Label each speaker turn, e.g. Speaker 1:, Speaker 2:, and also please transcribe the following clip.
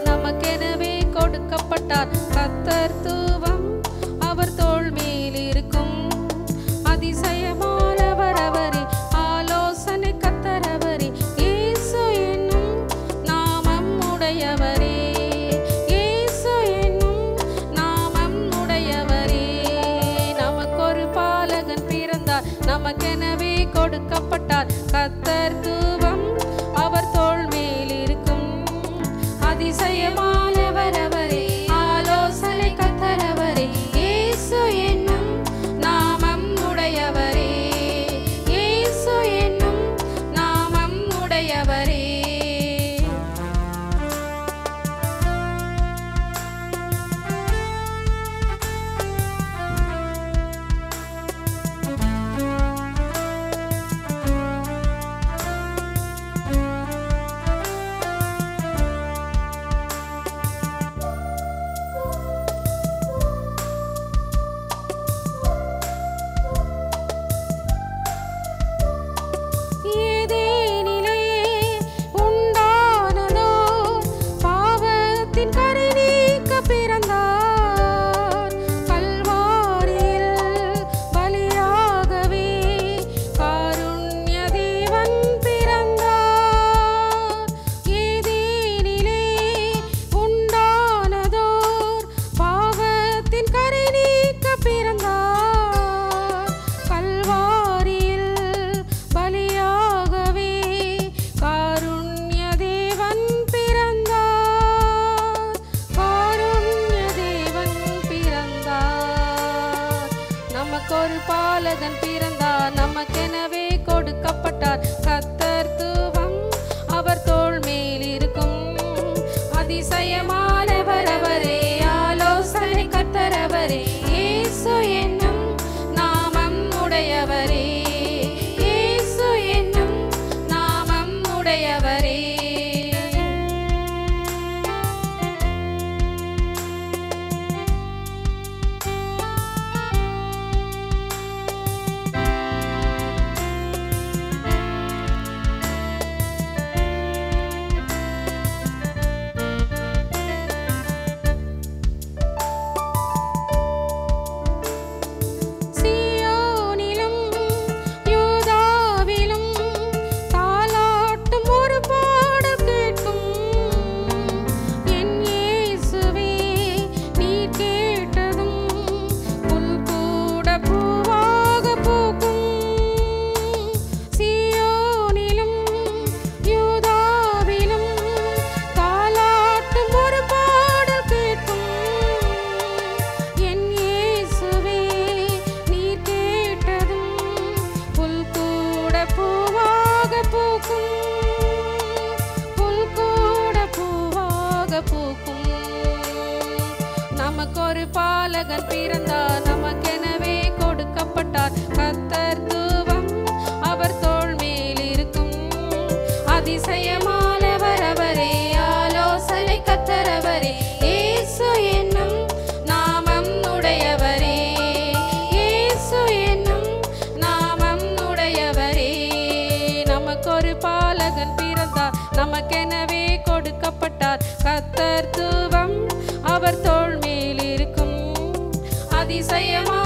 Speaker 1: பிறந்தார் நமக்கெனவே கொடுக்கப்பட்டார் கர்த்தர் தூவம் அவர் தோள் மேல் இருக்கும் அதிசயமானவர் அவரே ஆலோசனை கர்த்தர் அவரே இயேசு என்னும் நாமம் உடையவரே இயேசு என்னும் நாமம் உடையவரே நமக்கொரு பாலகன் பிறந்தார் நமக்கெனவே கொடுக்கப்பட்டார் கர்த்தர் தூவம் அவர் தோள் மேல் இருக்கும் அதிசயமானவர் அவரே ஆலோசனை கர்த்தர் அவரே இயேசு என்னும் நாமம் உடையவரே இயேசு என்னும் நாமம் உடையவரே நமக்கொரு பாலகன் பிறந்தார் நமக்கெனவே கொடுக்கப்பட்டார் கர்த்தர் தூவம் அவர் தோள் மேல் இருக்கும் அதிசயமானவர் அவரே ஆலோசனை கர்த்தர் அவரே இயேசு என்னும் நாமம் உடையவரே இயேசு என்னும் நாமம் உடையவரே நமக்கொரு பாலகன் பிறந்தார் நமக்கெனவே கொடுக்கப்பட்டார் கர்த்தர் தூவம் அவர் தோள் மேல் இருக்கும் அதிசயமானவர் அவரே ஆலோசனை கர்த்தர் அவரே இயேசு என்னும் நாமம் உடையவரே இயேசு என்னும் நாமம் உடையவரே நமக்கொரு பாலகன் பிறந்தார் நமக்கெனவே கொடுக்கப்பட்டார் கர்த்தர் தூவம் அவர் தோள் மேல் இருக்கும் அதிசயமா